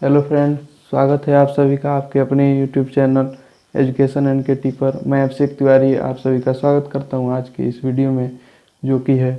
Hello friends, स्वागत है आप सभी का आपके अपने यूट्यूब चैनल एजुकेशन एंड के पर। मैं अभिषेक तिवारी आप सभी का स्वागत करता हूं आज की इस वीडियो में, जो कि है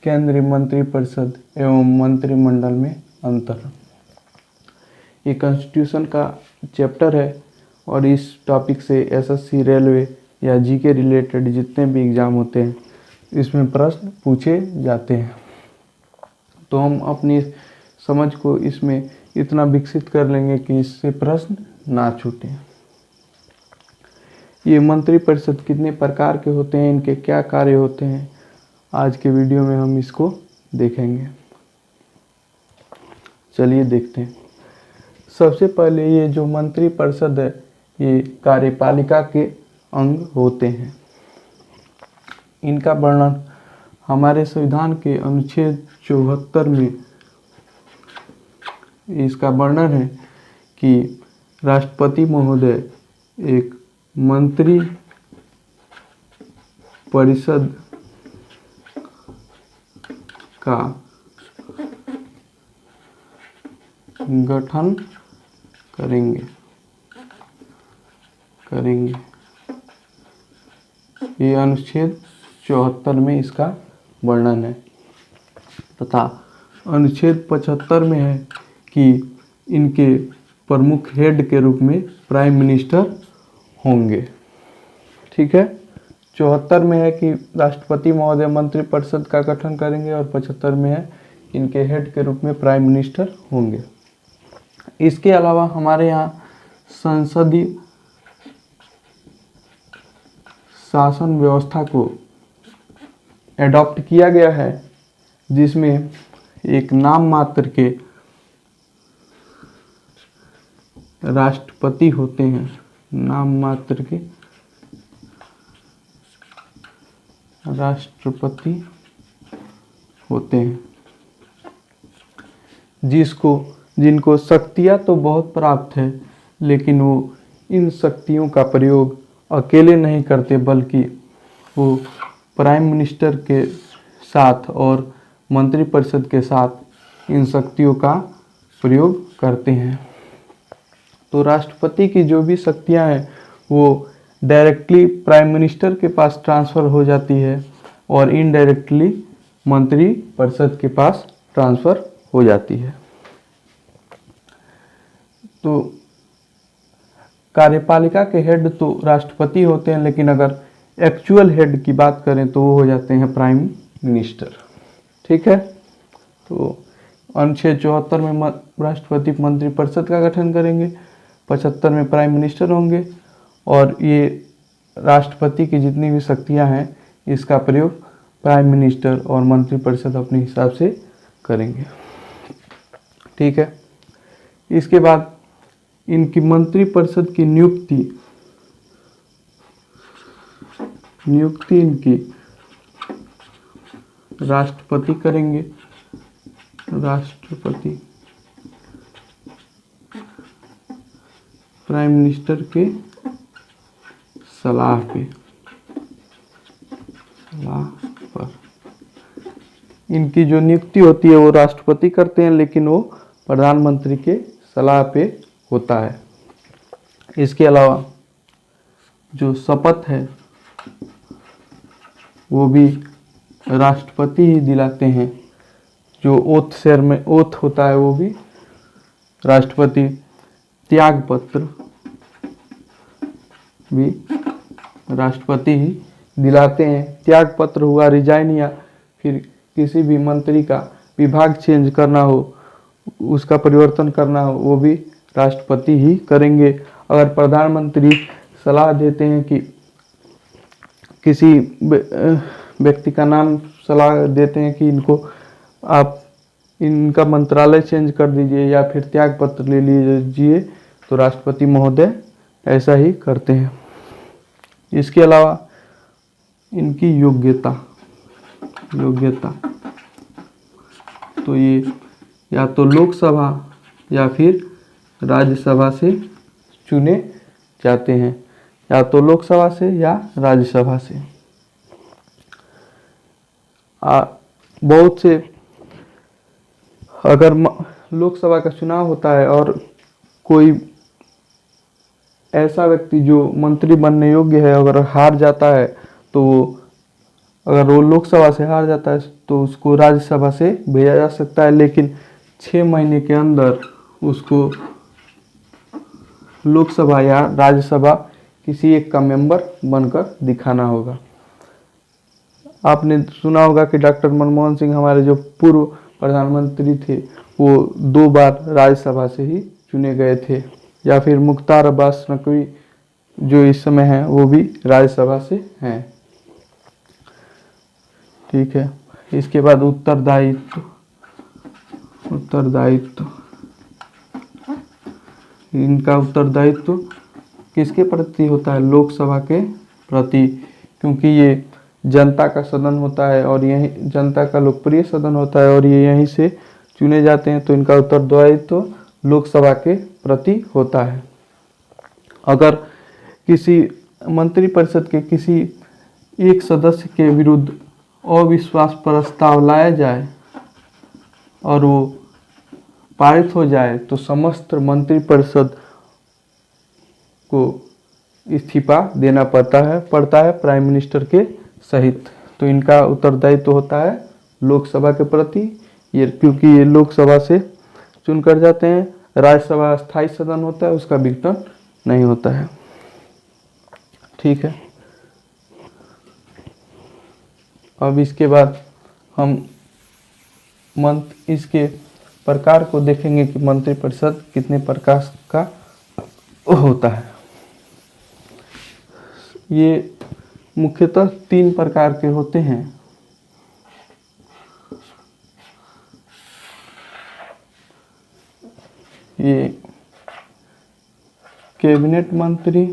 केंद्रीय मंत्रिपरिषद एवं मंत्रिमंडल में अंतर। ये कॉन्स्टिट्यूशन का चैप्टर है और इस टॉपिक से एसएससी, रेलवे या जीके रिलेटेड जितने भी एग्ज़ाम होते हैं इसमें प्रश्न पूछे जाते हैं। तो हम अपनी समझ को इसमें इतना विकसित कर लेंगे कि इससे प्रश्न ना छूटे। ये मंत्रिपरिषद कितने प्रकार के होते हैं, इनके क्या कार्य होते हैं, आज के वीडियो में हम इसको देखेंगे। चलिए देखते हैं। सबसे पहले ये जो मंत्रिपरिषद है ये कार्यपालिका के अंग होते हैं। इनका वर्णन हमारे संविधान के अनुच्छेद 74 में इसका वर्णन है कि राष्ट्रपति महोदय एक मंत्री परिषद का गठन करेंगे। ये अनुच्छेद 74 में इसका वर्णन है तथा अनुच्छेद 75 में है कि इनके प्रमुख हेड के रूप में प्राइम मिनिस्टर होंगे। ठीक है, 74 में है कि राष्ट्रपति महोदय मंत्रिपरिषद का गठन करेंगे और 75 में है इनके हेड के रूप में प्राइम मिनिस्टर होंगे। इसके अलावा हमारे यहाँ संसदीय शासन व्यवस्था को एडॉप्ट किया गया है, जिसमें एक नाम मात्र के राष्ट्रपति होते हैं। नाम मात्र के राष्ट्रपति होते हैं, जिनको शक्तियां तो बहुत प्राप्त है, लेकिन वो इन शक्तियों का प्रयोग अकेले नहीं करते, बल्कि वो प्राइम मिनिस्टर के साथ और मंत्रिपरिषद के साथ इन शक्तियों का प्रयोग करते हैं। तो राष्ट्रपति की जो भी शक्तियां हैं वो डायरेक्टली प्राइम मिनिस्टर के पास ट्रांसफ़र हो जाती है और इनडायरेक्टली मंत्रिपरिषद के पास ट्रांसफ़र हो जाती है। तो कार्यपालिका के हेड तो राष्ट्रपति होते हैं, लेकिन अगर एक्चुअल हेड की बात करें तो वो हो जाते हैं प्राइम मिनिस्टर। ठीक है, तो अनुच्छेद 74 में राष्ट्रपति मंत्रिपरिषद का गठन करेंगे, 75 में प्राइम मिनिस्टर होंगे और ये राष्ट्रपति की जितनी भी शक्तियां हैं इसका प्रयोग प्राइम मिनिस्टर और मंत्रिपरिषद अपने हिसाब से करेंगे। ठीक है, इसके बाद इनकी मंत्रिपरिषद की नियुक्ति इनकी राष्ट्रपति करेंगे। राष्ट्रपति प्राइम मिनिस्टर के सलाह पर इनकी जो नियुक्ति होती है वो राष्ट्रपति करते हैं, लेकिन वो प्रधानमंत्री के सलाह पे होता है। इसके अलावा जो शपथ है वो भी राष्ट्रपति ही दिलाते हैं। जो ओथ होता है वो भी राष्ट्रपति, त्याग पत्र भी राष्ट्रपति ही दिलाते हैं। त्याग पत्र हुआ रिजाइन, या फिर किसी भी मंत्री का विभाग चेंज करना हो, उसका परिवर्तन करना हो, वो भी राष्ट्रपति ही करेंगे। अगर प्रधानमंत्री सलाह देते हैं कि किसी व्यक्ति का नाम सलाह देते हैं कि आप इनका मंत्रालय चेंज कर दीजिए या फिर त्याग पत्र ले लीजिए, तो राष्ट्रपति महोदय ऐसा ही करते हैं। इसके अलावा इनकी योग्यता तो ये या तो लोकसभा या फिर राज्यसभा से चुने जाते हैं, या तो लोकसभा से या राज्यसभा से। बहुत से अगर लोकसभा का चुनाव होता है और कोई ऐसा व्यक्ति जो मंत्री बनने योग्य है अगर हार जाता है, तो अगर वो लोकसभा से हार जाता है तो उसको राज्यसभा से भेजा जा सकता है, लेकिन 6 महीने के अंदर उसको लोकसभा या राज्यसभा किसी एक का मेंबर बनकर दिखाना होगा। आपने सुना होगा कि डॉक्टर मनमोहन सिंह हमारे जो पूर्व प्रधानमंत्री थे वो 2 बार राज्यसभा से ही चुने गए थे, या फिर मुख्तार अब्बास नकवी जो इस समय हैं वो भी राज्यसभा से हैं। ठीक है, इसके बाद उत्तरदायित्व। इनका उत्तरदायित्व किसके प्रति होता है? लोकसभा के प्रति, क्योंकि ये जनता का सदन होता है और यही जनता का लोकप्रिय सदन होता है और ये यहीं से चुने जाते हैं, तो इनका उत्तरदायित्व लोकसभा के प्रति होता है। अगर किसी मंत्रिपरिषद के किसी एक सदस्य के विरुद्ध अविश्वास प्रस्ताव लाया जाए और वो पारित हो जाए तो समस्त मंत्रिपरिषद को इस्तीफा देना पड़ता है प्राइम मिनिस्टर के सहित। तो इनका उत्तरदायित्व होता है लोकसभा के प्रति, ये क्योंकि ये लोकसभा से चुनकर जाते हैं। राज्यसभा स्थायी सदन होता है, उसका विघटन नहीं होता है। ठीक है, अब इसके बाद हम इसके प्रकार को देखेंगे कि मंत्रिपरिषद कितने प्रकार का होता है। ये मुख्यतः 3 प्रकार के होते हैं। ये कैबिनेट मंत्री,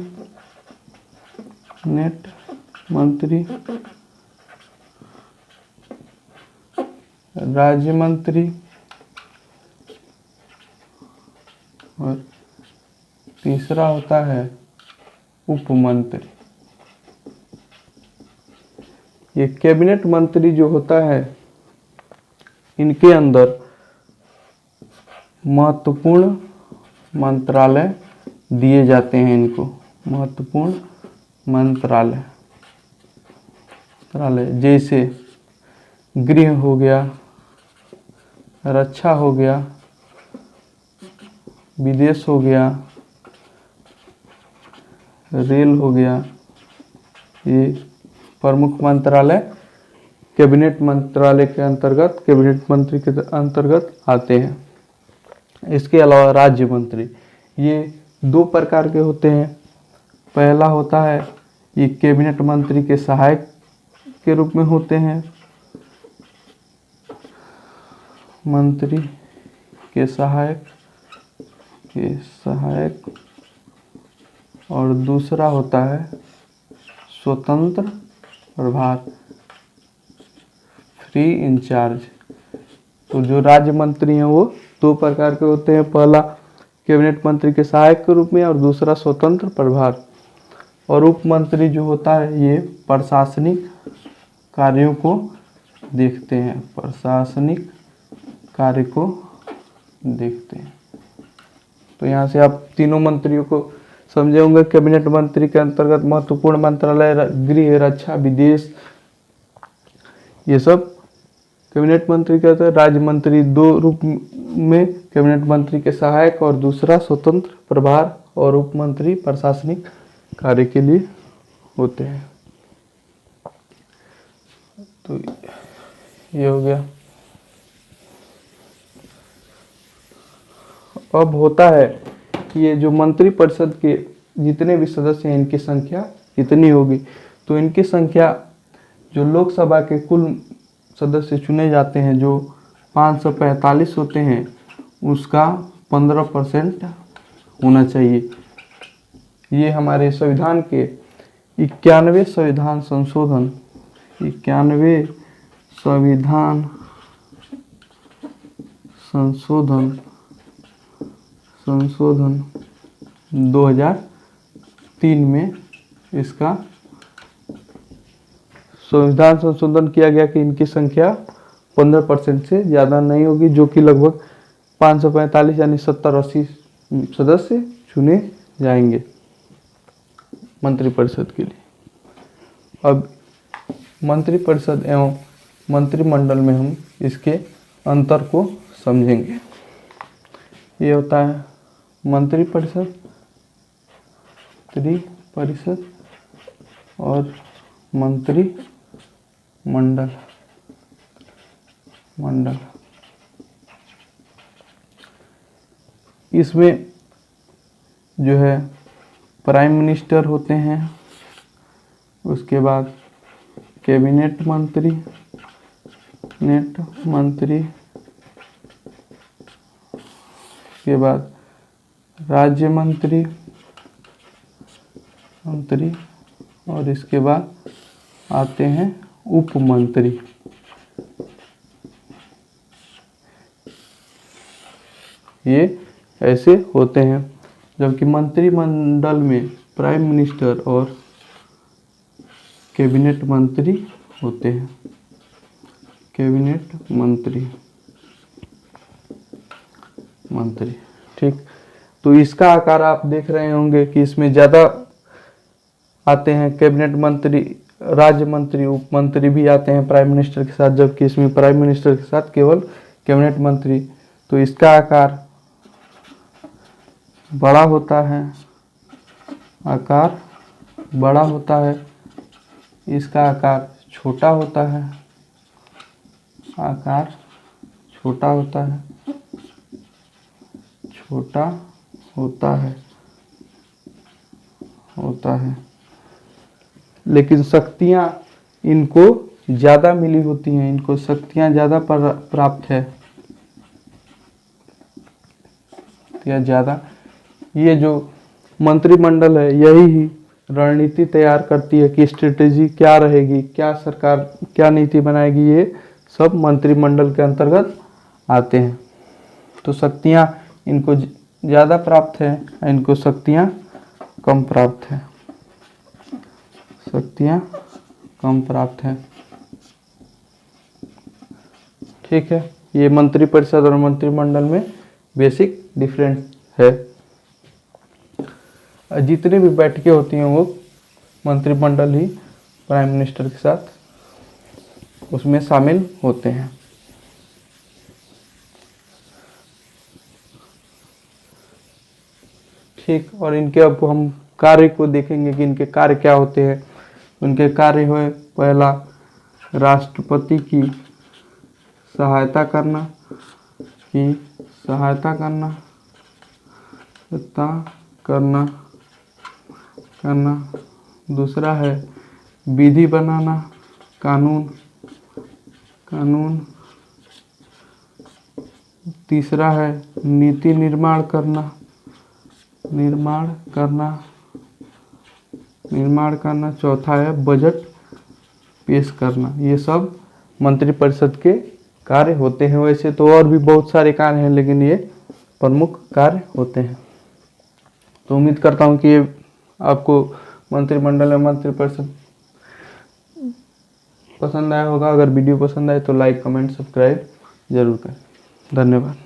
राज्य मंत्री और तीसरा होता है उपमंत्री। ये कैबिनेट मंत्री जो होता है, इनके अंदर महत्वपूर्ण मंत्रालय दिए जाते हैं। इनको महत्वपूर्ण मंत्रालय जैसे गृह हो गया, रक्षा हो गया, विदेश हो गया, रेल हो गया। ये प्रमुख मंत्रालय कैबिनेट मंत्रालय के अंतर्गत, कैबिनेट मंत्री के अंतर्गत आते हैं। इसके अलावा राज्य मंत्री, ये 2 प्रकार के होते हैं। पहला होता है ये कैबिनेट मंत्री के सहायक के रूप में होते हैं, मंत्री के सहायक और दूसरा होता है स्वतंत्र प्रभार, फ्री इंचार्ज। तो जो राज्य मंत्री हैं वो 2 प्रकार के होते हैं, पहला कैबिनेट मंत्री के सहायक के रूप में और दूसरा स्वतंत्र प्रभार। और उप मंत्री जो होता है ये प्रशासनिक कार्यों को देखते हैं, प्रशासनिक कार्य को देखते हैं। तो यहाँ से आप तीनों मंत्रियों को समझे होंगे। कैबिनेट मंत्री के अंतर्गत महत्वपूर्ण मंत्रालय, गृह, रक्षा, विदेश, ये सब कैबिनेट मंत्री कहते हैं। राज्य मंत्री 2 रूप में, कैबिनेट मंत्री के सहायक और दूसरा स्वतंत्र प्रभार, और उप मंत्री प्रशासनिक कार्य के लिए होते हैं। तो ये हो गया। अब होता है कि ये जो मंत्रिपरिषद के जितने भी सदस्य हैं इनकी संख्या कितनी होगी। तो इनकी संख्या जो लोकसभा के कुल सदस्य चुने जाते हैं जो 545 होते हैं उसका 15% होना चाहिए। ये हमारे संविधान के 91 संविधान संशोधन 2003 में इसका संविधान संशोधन किया गया कि इनकी संख्या 15% से ज़्यादा नहीं होगी, जो कि लगभग 545 यानी 70-80 सदस्य चुने जाएंगे मंत्रिपरिषद के लिए। अब मंत्रिपरिषद एवं मंत्रिमंडल में हम इसके अंतर को समझेंगे। ये होता है मंत्रिपरिषद और मंत्रिमंडल। इसमें जो है प्राइम मिनिस्टर होते हैं, उसके बाद कैबिनेट मंत्री, के बाद राज्य मंत्री और इसके बाद आते हैं उप मंत्री। ये ऐसे होते हैं, जबकि मंत्रिमंडल में प्राइम मिनिस्टर और कैबिनेट मंत्री होते हैं। कैबिनेट मंत्री ठीक। तो इसका आकार आप देख रहे होंगे कि इसमें ज़्यादा आते हैं कैबिनेट मंत्री, राज्य मंत्री, उप मंत्री भी आते हैं प्राइम मिनिस्टर के साथ, जबकि इसमें प्राइम मिनिस्टर के साथ केवल कैबिनेट मंत्री। तो इसका आकार बड़ा होता है, इसका आकार छोटा होता है, लेकिन शक्तियाँ इनको ज़्यादा मिली होती हैं, इनको शक्तियाँ ज़्यादा प्राप्त है या ज़्यादा। ये जो मंत्रिमंडल है यही ही रणनीति तैयार करती है कि स्ट्रेटेजी क्या रहेगी, क्या सरकार क्या नीति बनाएगी, ये सब मंत्रिमंडल के अंतर्गत आते हैं। तो शक्तियाँ इनको ज़्यादा प्राप्त है, इनको शक्तियाँ कम प्राप्त है। ठीक है, ये मंत्रिपरिषद और मंत्रिमंडल में बेसिक डिफरेंस है। जितने भी बैठकें होती हैं वो मंत्रिमंडल ही प्राइम मिनिस्टर के साथ उसमें शामिल होते हैं। ठीक, और इनके अब हम कार्य को देखेंगे कि इनके कार्य क्या होते हैं। उनके कार्य हुए, पहला राष्ट्रपति की सहायता करना, दूसरा है विधि बनाना, कानून, तीसरा है नीति निर्माण करना, चौथा है बजट पेश करना। ये सब मंत्रिपरिषद के कार्य होते हैं। वैसे तो और भी बहुत सारे कार्य हैं, लेकिन ये प्रमुख कार्य होते हैं। तो उम्मीद करता हूँ कि ये आपको मंत्रिमंडल और मंत्रिपरिषद पसंद आया होगा। अगर वीडियो पसंद आए तो लाइक, कमेंट, सब्सक्राइब जरूर करें। धन्यवाद।